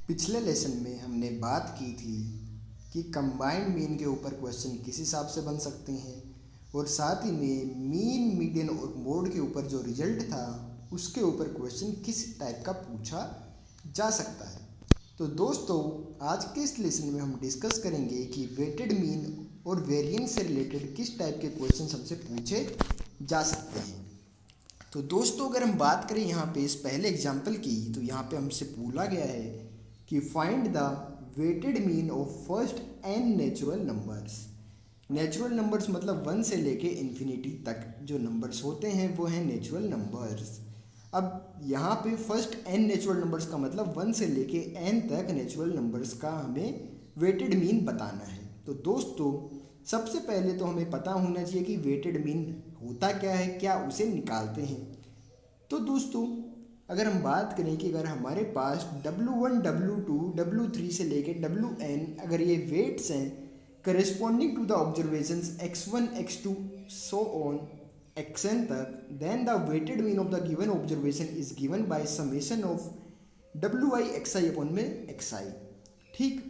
पिछले लेसन में हमने बात की थी कि कंबाइंड मीन के ऊपर क्वेश्चन किस हिसाब से बन सकते हैं और साथ ही में मीन, मीडियन और मोड के ऊपर जो रिजल्ट था उसके ऊपर क्वेश्चन किस टाइप का पूछा जा सकता है। तो दोस्तों, आज के इस लेसन में हम डिस्कस करेंगे कि वेटेड मीन और वेरिएंस से रिलेटेड किस टाइप के क्वेश्चन हमसे पूछे जा सकते हैं। तो दोस्तों, अगर हम बात करें यहाँ पे इस पहले एग्जाम्पल की, तो यहाँ पे हमसे बोला गया है कि find the weighted mean of first n natural numbers. Natural numbers मतलब 1 से लेके इन्फिनिटी तक जो नंबर्स होते हैं वो हैं नेचुरल नंबर्स। अब यहाँ पे फर्स्ट n नेचुरल नंबर्स का मतलब 1 से लेके n तक नेचुरल नंबर्स का हमें वेटेड मीन बताना है। तो दोस्तों, सबसे पहले तो हमें पता होना चाहिए कि वेटेड मीन होता क्या है, क्या उसे निकालते हैं। तो दोस्तों, अगर हम बात करें कि अगर हमारे पास W1, W2, W3 से लेके WN अगर ये वेट्स हैं corresponding to the observations x1, x2 so on xn तक, then the weighted mean of the given observation is given by summation of WI xi upon में xi। ठीक,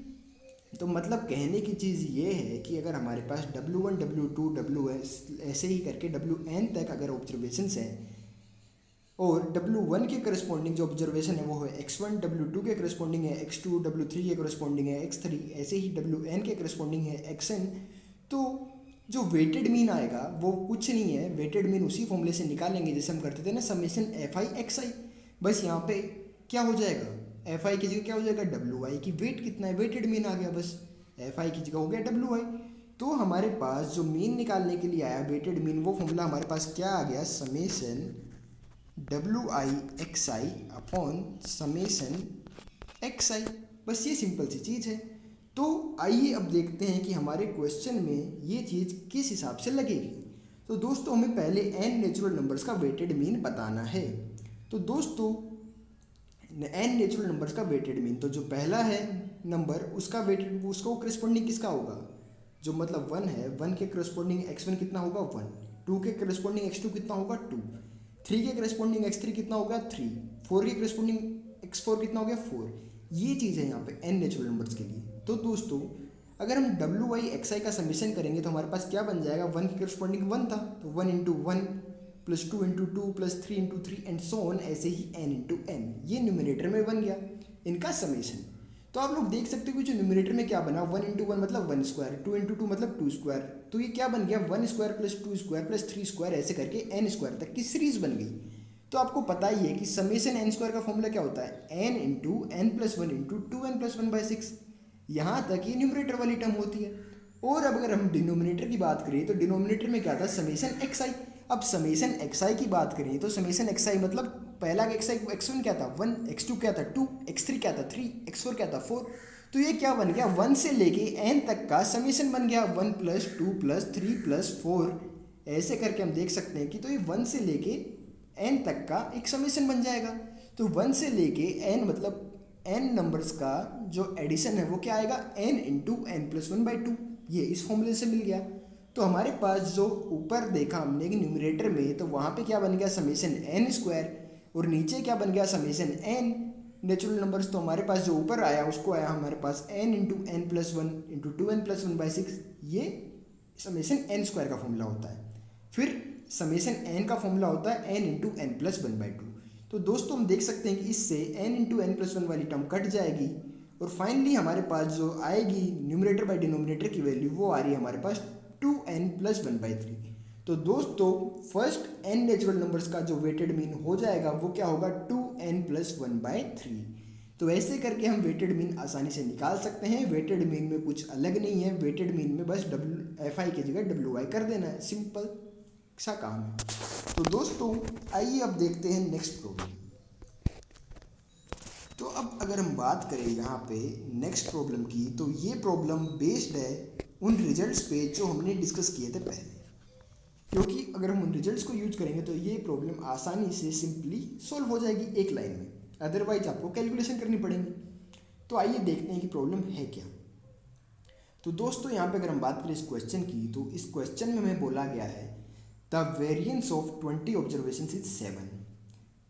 तो मतलब कहने की चीज़ ये है कि अगर हमारे पास W1, W2, WS ऐसे ही करके WN तक अगर ऑब्जर्वेशंस हैं और W1 के करस्पॉन्डिंग जो ऑब्जर्वेशन है वो है x1, W2 के करस्पॉन्डिंग है x2, W3 के करस्पॉन्डिंग है x3, ऐसे ही WN के करस्पॉन्डिंग है xn। तो जो वेटेड मीन आएगा वो कुछ नहीं है, वेटेड मीन उसी फॉर्मूले से निकालेंगे जैसे हम करते थे ना, समेशन fi xi। बस यहाँ पे क्या हो जाएगा, fi की जगह क्या हो जाएगा, wi की वेट कितना है, वेटेड मीन आ गया, बस fi की जगह हो गया wi। तो हमारे पास जो मीन निकालने के लिए आया वेटेड मीन, वो फॉर्मूला हमारे पास क्या आ गया, summation WI xi upon summation xi। बस ये सिंपल सी चीज़ है। तो आइए अब देखते हैं कि हमारे क्वेश्चन में ये चीज़ किस हिसाब से लगेगी। तो दोस्तों, हमें पहले n नेचुरल नंबर्स का वेटेड मीन बताना है। तो दोस्तों, n नेचुरल नंबर्स का वेटेड मीन, तो जो पहला है नंबर उसका वेटेड, उसको करस्पॉन्डिंग किसका होगा, जो मतलब 1 है, 1 के करस्पॉन्डिंग x1 कितना होगा 1, 2 के करस्पॉन्डिंग x2 कितना होगा 2, 3 के करस्पॉन्डिंग x3 कितना होगा 3, 4 के करस्पॉन्डिंग x4 कितना हो गया 4। ये चीज़ है यहाँ पे n नेचुरल नंबर्स के लिए। तो दोस्तों, अगर हम WI xi का समेशन करेंगे तो हमारे पास क्या बन जाएगा, 1 की करस्पॉन्डिंग 1 था तो 1 into 1 plus 2 into 2 plus 3 into 3 and so on, ऐसे ही n इंटू n, ये न्यूमिनेटर में बन गया इनका समेशन। तो आप लोग देख सकते हो कि जो न्यूमिनेटर में क्या बना, 1 इंटू 1 मतलब 1 स्क्वायर, 2 इंटू 2 मतलब 2 स्क्वायर, तो ये क्या बन गया 1 square plus 2 square plus 3 square, ऐसे करके n स्क्वायर तक की सीरीज बन गई। तो आपको पता ही है कि समेशन n स्क्वायर का फॉर्मूला क्या होता है, n into n plus 1 into 2n plus 1/6। यहाँ तक ये न्यूमरेटर वाली टर्म होती है। और अब अगर हम डिनोमिनेटर की बात करें तो डिनोमिनेटर में क्या था, समेशन xi। अब समेशन xi की बात करें तो समेशन xi मतलब पहला x1 क्या था 1, x2 क्या था 2, x3 क्या था 3, x4 क्या था 4। तो ये क्या बन गया, 1 से लेके n तक का समेशन बन गया, 1 प्लस 2 प्लस 3 प्लस 4, ऐसे करके हम देख सकते हैं कि तो ये 1 से लेके n तक का एक समेशन बन जाएगा। तो 1 से लेके n मतलब n नंबर्स का जो एडिशन है वो क्या आएगा, n इंटू n प्लस 1/2, ये इस फॉर्मूले से मिल गया। तो हमारे पास जो ऊपर देखा हमने कि न्यूमरेटर में, तो वहाँ पे क्या बन गया समेशन n स्क्वायर, और नीचे क्या बन गया समेशन n नेचुरल नंबर्स। तो हमारे पास जो ऊपर आया उसको आया हमारे पास n into n plus 1 into 2n plus 1/6, ये समेशन n स्क्वायर का फॉर्मूला होता है। फिर समेशन n का फॉर्मूला होता है n इंटू n प्लस 1/2। तो दोस्तों, हम देख सकते हैं कि इससे n इंटू n प्लस 1 वाली टर्म कट जाएगी और फाइनली हमारे पास जो आएगी न्यूमरेटर बाय डिनोमिनेटर की वैल्यू, वो आ रही है हमारे पास 2n प्लस 1/3। तो दोस्तों, फर्स्ट n नेचुरल नंबर्स का जो वेटेड मीन हो जाएगा वो क्या होगा, 2n प्लस 1/3। तो ऐसे करके हम वेटेड मीन आसानी से निकाल सकते हैं। वेटेड मीन में कुछ अलग नहीं है, वेटेड मीन में बस fi की जगह WI कर देना है, सिंपल सा काम है। तो दोस्तों, आइए अब देखते हैं नेक्स्ट प्रॉब्लम। तो अब अगर हम बात करें यहाँ पे नेक्स्ट प्रॉब्लम की, तो ये प्रॉब्लम बेस्ड है उन रिजल्ट्स पे जो हमने डिस्कस किए थे पहले, क्योंकि अगर हम उन रिजल्ट्स को यूज करेंगे तो ये प्रॉब्लम आसानी से सिंपली सॉल्व हो जाएगी एक लाइन में, अदरवाइज आपको कैलकुलेशन करनी पड़ेगी। तो आइए देखते हैं कि प्रॉब्लम है क्या। तो दोस्तों, यहाँ पे अगर हम बात करें इस क्वेश्चन की, तो इस क्वेश्चन में हमें बोला गया है the variance of 20 observations is 7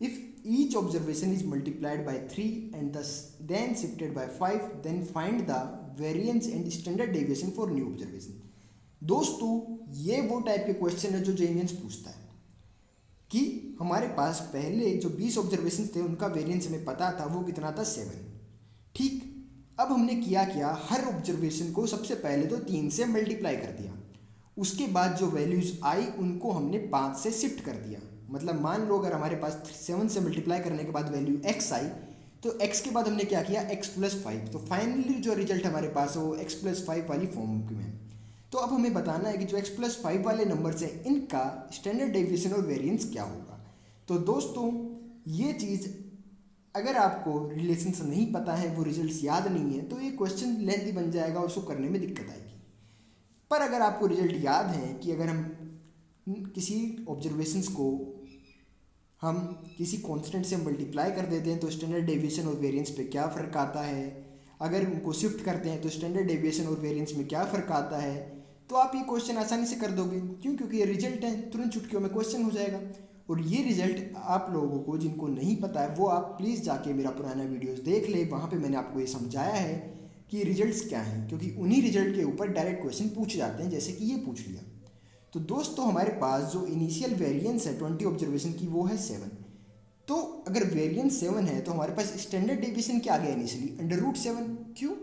if each observation is multiplied by 3 and thus then shifted by 5, then find the variance and standard deviation for new observation। दोस्तों ये वो टाइप के क्वेश्चन है जो जेईई पूछता है कि हमारे पास पहले जो 20 ऑब्जर्वेशन थे उनका वेरिएंस हमें पता था, वो कितना था 7। ठीक, अब हमने क्या हर ऑब्जर्वेशन को सबसे पहले तो 3 से मल्टीप्लाई कर दिया, उसके बाद जो वैल्यूज़ आई उनको हमने 5 से शिफ्ट कर दिया। मतलब मान लो अगर हमारे पास 7 से मल्टीप्लाई करने के बाद वैल्यू x आई तो x के बाद हमने क्या किया x+5, तो फाइनली जो रिजल्ट हमारे पास है वो x+5 वाली फॉर्म में। तो अब हमें बताना है कि जो x+5 वाले नंबर्स हैं इनका स्टैंडर्ड डेविएशन और वेरिएंस क्या होगा। तो दोस्तों ये चीज़ अगर आपको रिलेशन से नहीं पता है, वो रिजल्ट्स याद नहीं है, तो ये क्वेश्चन लेंथी बन जाएगा और उसको करने में दिक्कत आएगी। पर अगर आपको रिजल्ट याद है कि अगर हम किसी ऑब्जर्वेशंस को हम किसी कांस्टेंट से मल्टीप्लाई कर देते हैं तो स्टैंडर्ड डेविएशन और वेरिएंस पे क्या फ़र्क आता है, अगर उनको शिफ्ट करते हैं तो स्टैंडर्ड डेविएशन और वेरिएंस में क्या फ़र्क आता है, तो आप ये क्वेश्चन आसानी से कर दोगे। क्यों? क्योंकि ये रिजल्ट है, तुरंत चुटकियों में क्वेश्चन हो जाएगा। और ये रिजल्ट आप लोगों को जिनको नहीं पता है वो आप प्लीज़ जाके मेरा पुराना वीडियोस देख ले, वहाँ पे मैंने आपको ये समझाया है कि रिजल्ट्स क्या हैं, क्योंकि उन्हीं रिजल्ट के ऊपर डायरेक्ट क्वेश्चन पूछे जाते हैं, जैसे कि ये पूछ लिया। तो दोस्तों हमारे पास जो इनिशियल वेरिएंस है 20 ऑब्जर्वेशन की वो है 7। तो अगर वेरिएंस 7 है तो हमारे पास स्टैंडर्ड डेविएशन क्या आ गया इनिशियली √7। क्यों?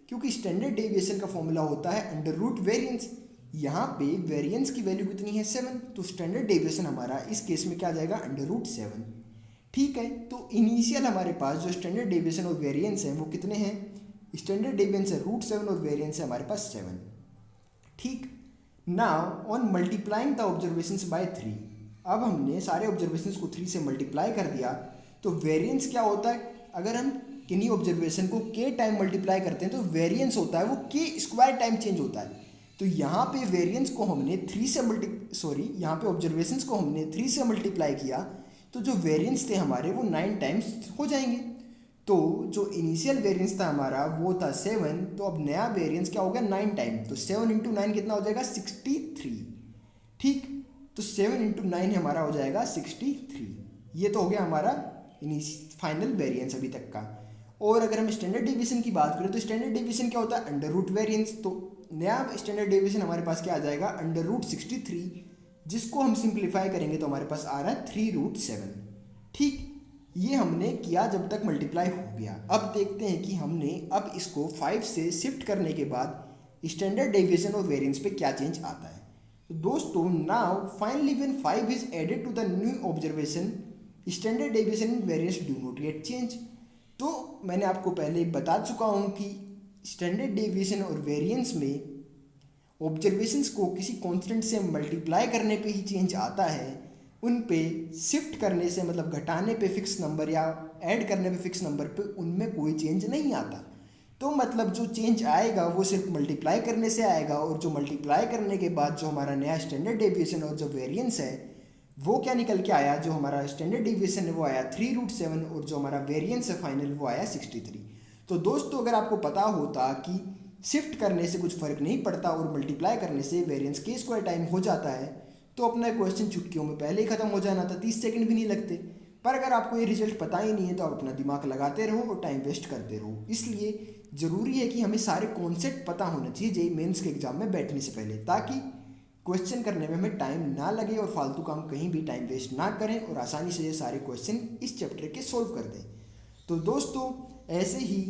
क्योंकि स्टैंडर्ड डेविएशन का फॉर्मूला होता है √ वेरिएंस। यहाँ पे वेरिएंस की वैल्यू कितनी है 7, तो स्टैंडर्ड डेविएशन हमारा इस केस में क्या आ जाएगा √7। ठीक है, तो इनिशियल हमारे पास जो स्टैंडर्ड डेविएशन और वेरिएंस है वो कितने हैं, स्टैंडर्ड डेविएशन है √7 और वेरिएंस है हमारे पास 7। ठीक, now on multiplying the observations by 3, अब हमने सारे ऑब्जर्वेशंस को 3 से मल्टीप्लाई कर दिया तो वेरिएंस क्या होता है, अगर हम किन्हीं ऑब्जर्वेशन को k टाइम मल्टीप्लाई करते हैं तो वेरिएंस होता है वो k² टाइम चेंज होता है। तो यहाँ पे वेरिएंस को हमने यहाँ पे ऑब्जर्वेशंस को हमने 3 से मल्टीप्लाई किया तो जो वेरिएंस थे हमारे वो 9 टाइम्स हो जाएंगे। तो जो इनिशियल वेरिएंस था हमारा वो था 7, तो अब नया वेरिएंस क्या हो गया 9 टाइम, तो 7 × 9 कितना हो जाएगा 63। ठीक, तो 7 × 9 हमारा हो जाएगा 63। ये तो हो गया हमारा फाइनल वेरिएंस अभी तक का। और अगर हम स्टैंडर्ड डेविएशन की बात करें तो स्टैंडर्ड डेविएशन क्या होता है √ वेरिएंस। तो नया स्टैंडर्ड डेविएशन हमारे पास क्या आ जाएगा √63, जिसको हम सिंप्लीफाई करेंगे तो हमारे पास आ रहा है 3√7। ठीक, ये हमने किया जब तक मल्टीप्लाई हो गया। अब देखते हैं कि हमने अब इसको 5 से शिफ्ट करने के बाद स्टैंडर्ड डेविएशन और वेरिएंस पे क्या चेंज आता है। तो दोस्तों now finally when 5 is added to the new observation standard deviation and variance do not get change. तो मैंने आपको पहले बता चुका हूँ कि स्टैंडर्ड डेविएशन और वेरिएंस में ऑब्जर्वेशंस को किसी कांस्टेंट से मल्टीप्लाई करने पे ही चेंज आता है, उन पे शिफ्ट करने से मतलब घटाने पे फिक्स नंबर या ऐड करने पे फिक्स नंबर पे उनमें कोई चेंज नहीं आता। तो मतलब जो चेंज आएगा वो सिर्फ मल्टीप्लाई करने से आएगा, और जो मल्टीप्लाई करने के बाद जो हमारा नया स्टैंडर्ड डेविएशन और जो वेरिएंस है वो क्या निकल के आया, जो हमारा स्टैंडर्ड डेविएशन है वो आया 3√7 और जो हमारा वेरिएंस है फाइनल वो आया 63। तो दोस्तों अगर आपको पता होता कि शिफ्ट करने से कुछ फ़र्क नहीं पड़ता और मल्टीप्लाई करने से वेरिएंस k² टाइम हो जाता है तो अपना क्वेश्चन चुटकियों में पहले ही ख़त्म हो जाना था, 30 सेकंड भी नहीं लगते। पर अगर आपको ये रिजल्ट पता ही नहीं है तो आप अपना दिमाग लगाते रहो और टाइम वेस्ट करते रहो। इसलिए ज़रूरी है कि हमें सारे कॉन्सेप्ट पता होना चाहिए जेईई मेंस के एग्ज़ाम में बैठने से पहले, ताकि क्वेश्चन करने में हमें टाइम ना लगे और फालतू काम कहीं भी टाइम वेस्ट ना करें और आसानी से ये सारे क्वेश्चन इस चैप्टर के सोल्व कर दें। तो दोस्तों ऐसे ही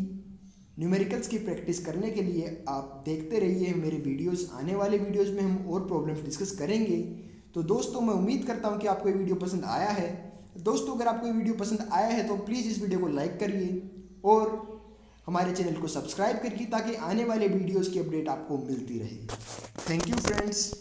न्यूमेरिकल्स की प्रैक्टिस करने के लिए आप देखते रहिए मेरे वीडियोस। आने वाले वीडियोस में हम और प्रॉब्लम्स डिस्कस करेंगे। तो दोस्तों मैं उम्मीद करता हूँ कि आपको ये वीडियो पसंद आया है। दोस्तों अगर आपको ये वीडियो पसंद आया है तो प्लीज़ इस वीडियो को लाइक करिए और हमारे चैनल को सब्सक्राइब करिए ताकि आने वाले वीडियोस की अपडेट आपको मिलती रहे। Thank you friends.